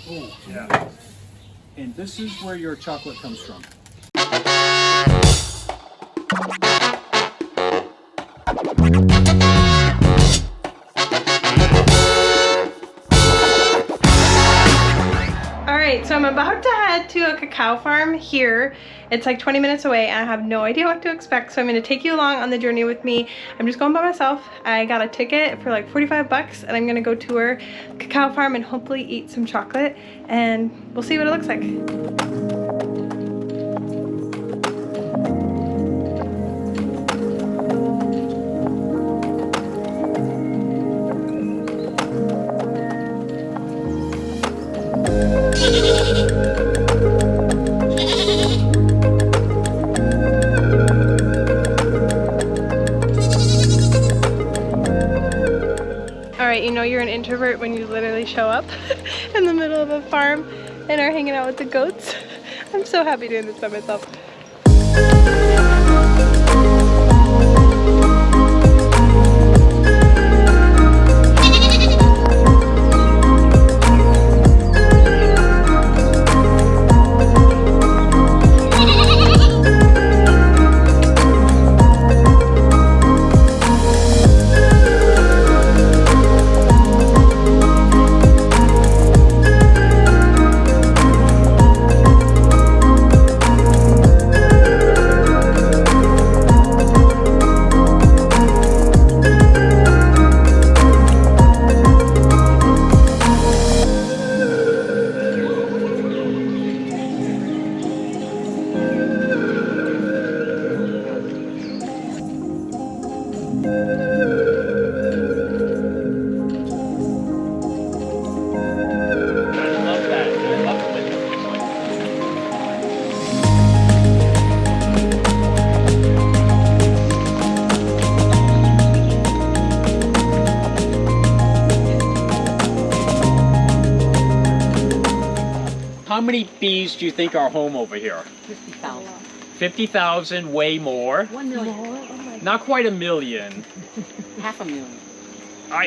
Oh, yeah. And this is where your chocolate comes from. Alright, so I'm about to head to a cacao farm here. It's like 20 minutes away and I have no idea what to expect, so I'm going to take you along on the journey with me. I'm just going by myself. I got a ticket for like 45 bucks and I'm going to go tour cacao farm and hopefully eat some chocolate, and we'll see what it looks like. Alright, you know you're an introvert when you literally show up in the middle of a farm and are hanging out with the goats. I'm so happy doing this by myself. How many bees do you think are home over here? 50,000. 50,000, way more. 1 million. Not quite a million. 500,000.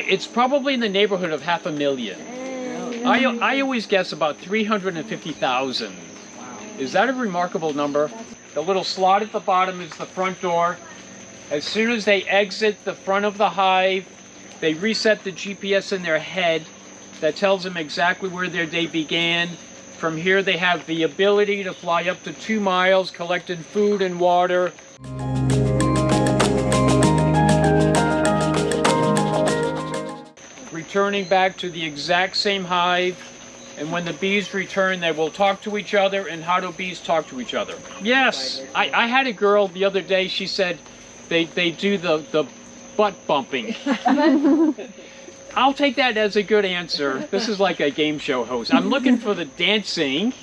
It's probably in the neighborhood of 500,000. I always guess about 350,000. Wow. Is that a remarkable number? The little slot at the bottom is the front door. As soon as they exit the front of the hive, they reset the GPS in their head that tells them exactly where their day began. From here they have the ability to fly up to 2 miles, collecting food and water. Returning back to the exact same hive, and when the bees return, they will talk to each other. And how do bees talk to each other? Yes, I had a girl the other day, she said they do the butt bumping. I'll take that as a good answer. This is like a game show host. I'm looking for the dancing,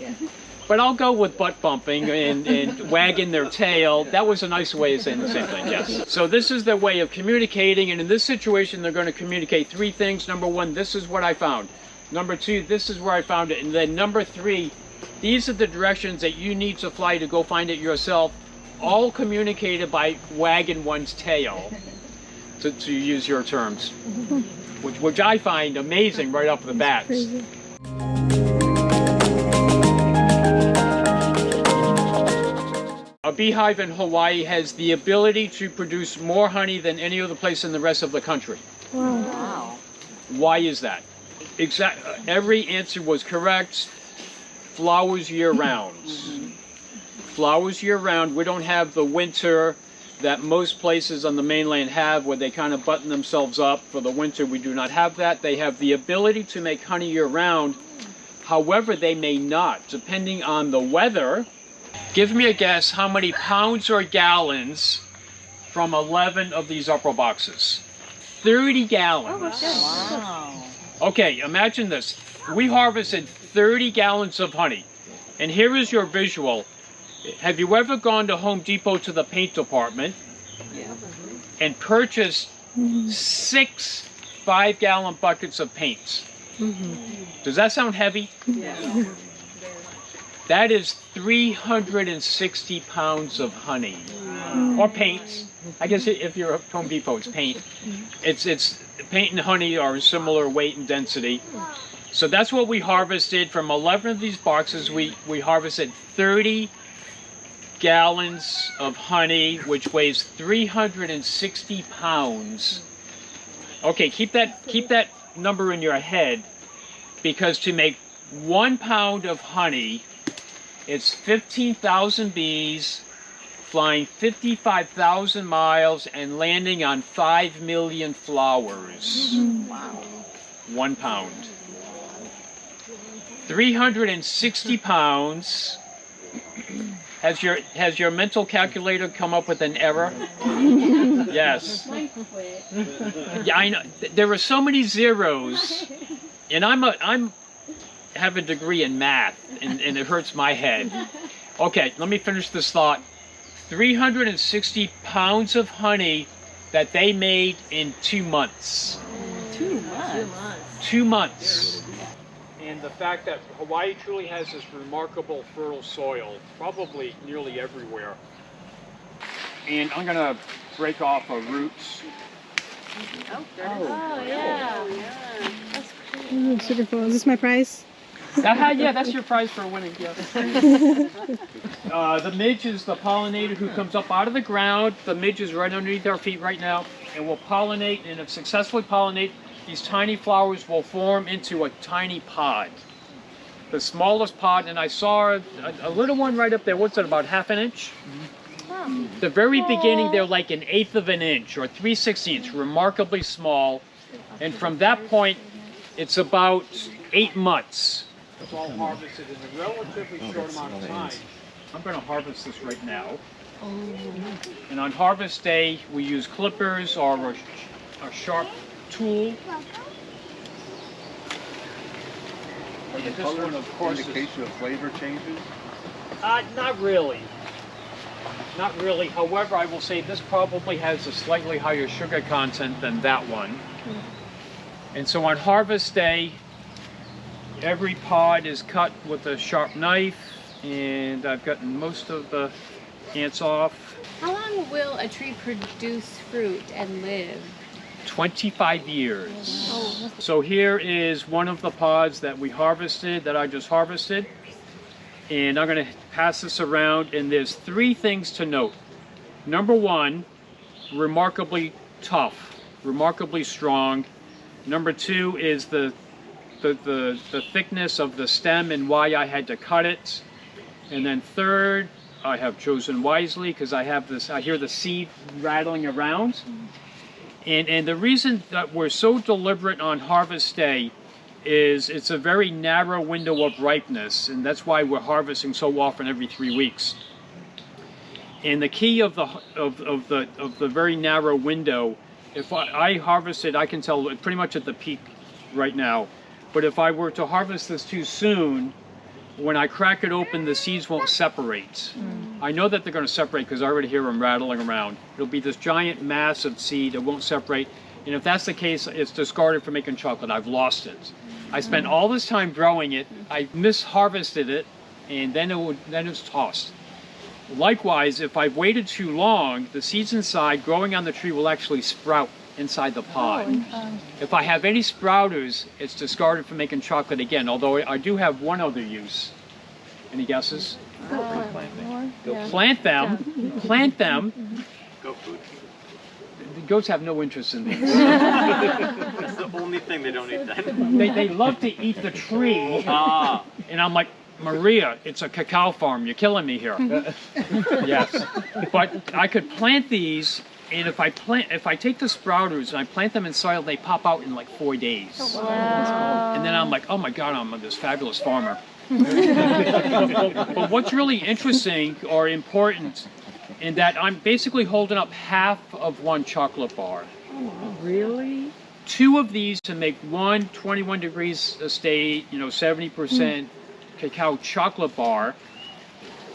but I'll go with butt bumping and wagging their tail. That was a nice way of saying the same thing, yes. So this is their way of communicating, and in this situation, they're going to communicate 3 things. Number 1, this is what I found. Number 2, this is where I found it. And then number 3, these are the directions that you need to fly to go find it yourself, all communicated by wagging one's tail, to use your terms. Which I find amazing right off the bat. A beehive in Hawaii has the ability to produce more honey than any other place in the rest of the country. Wow. Why is that? Every answer was correct. Flowers year-round. Flowers year-round. We don't have the winter that most places on the mainland have, where they kind of button themselves up for the winter. We do not have that. They have the ability to make honey year-round. However, they may not, depending on the weather. Give me a guess how many pounds or gallons from 11 of these upper boxes. 30 gallons. Wow. Okay, imagine this. We harvested 30 gallons of honey. And here is your visual. Have you ever gone to Home Depot to the paint department and purchased 6 5-gallon buckets of paints? Does that sound heavy? Yeah. That is 360 pounds of honey. Or paints. I guess if you're at Home Depot, it's paint. It's paint and honey are similar weight and density. So that's what we harvested from 11 of these boxes. We harvested 30 gallons of honey, which weighs 360 pounds. Okay, keep that number in your head, because to make 1 pound of honey, it's 15,000 bees flying 55,000 miles and landing on 5 million flowers. Wow. 1 pound. 360 pounds. Has your mental calculator come up with an error? Yes. Yeah, I know. There are so many zeros, and I'm have a degree in math, and it hurts my head. Okay, let me finish this thought. 360 pounds of honey that they made in 2 months. 2 months. 2 months. And the fact that Hawaii truly has this remarkable fertile soil, probably nearly everywhere. And I'm gonna break off our roots. Oh, yeah. That's Ooh, super cool. Is this my prize? Yeah, that's your prize for winning. Yes. The midge is the pollinator who comes up out of the ground. The midge is right underneath our feet right now, and will pollinate. And if successfully pollinate, these tiny flowers will form into a tiny pod. The smallest pod, and I saw a little one right up there. What's it, about ½ an inch? The very beginning, they're like 1/8 of an inch or 3/16, remarkably small. And from that point, it's about 8 months. It's all harvested in a relatively short amount of time. I'm going to harvest this right now. And on harvest day, we use clippers or a sharp tool. Are the colors of course indication of flavor changes? Not really. Not really. However, I will say this probably has a slightly higher sugar content than that one. And so on harvest day, every pod is cut with a sharp knife, and I've gotten most of the ants off. How long will a tree produce fruit and live? 25 years. So here is one of the pods that we harvested, that I just harvested. And I'm going to pass this around, and there's 3 things to note. Number 1, remarkably tough, remarkably strong. Number 2 is the thickness of the stem and why I had to cut it. And then third, I have chosen wisely because I hear the seed rattling around. And the reason that we're so deliberate on harvest day is it's a very narrow window of ripeness, and that's why we're harvesting so often every 3 weeks. And the key of the very narrow window, if I harvested, I can tell pretty much at the peak right now. But if I were to harvest this too soon, when I crack it open, the seeds won't separate. I know that they're going to separate because I already hear them rattling around. It'll be this giant mass of seed. It won't separate. And if that's the case, it's discarded for making chocolate. I've lost it. I spent all this time growing it. I misharvested it, and then it's tossed. Likewise, if I've waited too long, the seeds inside growing on the tree will actually sprout inside the pod. If I have any sprouters, it's discarded for making chocolate again, although I do have one other use. Any guesses? Plant them. Goat food. The goats have no interest in these. That's the only thing they don't eat then. They love to eat the tree. And I'm like, Maria, it's a cacao farm. You're killing me here. Yes. But I could plant these, and if I take the sprouters and I plant them in soil, they pop out in like 4 days. Wow. And then I'm like, oh my God, I'm this fabulous farmer. But what's really interesting or important in that I'm basically holding up half of one chocolate bar. Really? 2 of these to make one 21 degrees estate, 70% cacao chocolate bar,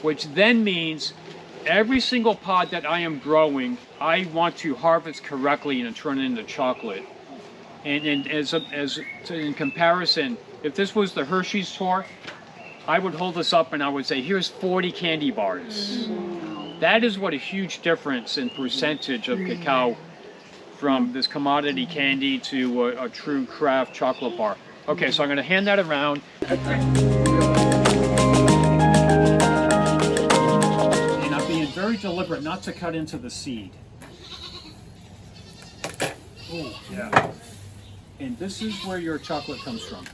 which then means every single pod that I am growing, I want to harvest correctly and turn it into chocolate. And in comparison, if this was the Hershey's tour, I would hold this up and I would say, here's 40 candy bars. That is what a huge difference in percentage of cacao from this commodity candy to a true craft chocolate bar. Okay, so I'm going to hand that around. And I'm being very deliberate not to cut into the seed. Oh, yeah. And this is where your chocolate comes from.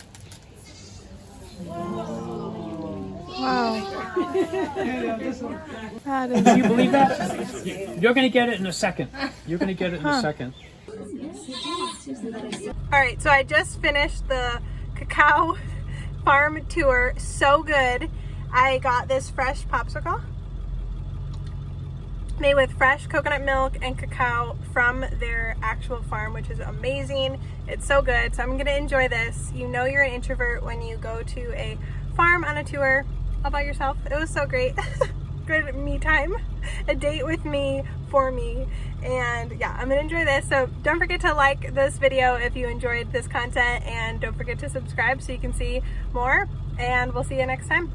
Wow. That is Can you believe that? You're going to get it in a second. You're going to get it in a second. All right, so I just finished the cacao farm tour. So good. I got this fresh popsicle made with fresh coconut milk and cacao from their actual farm, which is amazing. It's so good. So I'm gonna enjoy this. You know you're an introvert when you go to a farm on a tour all by yourself. It was so great. Good me time, a date with me, for me. And yeah, I'm gonna enjoy this. So don't forget to like this video if you enjoyed this content, and don't forget to subscribe so you can see more, and we'll see you next time.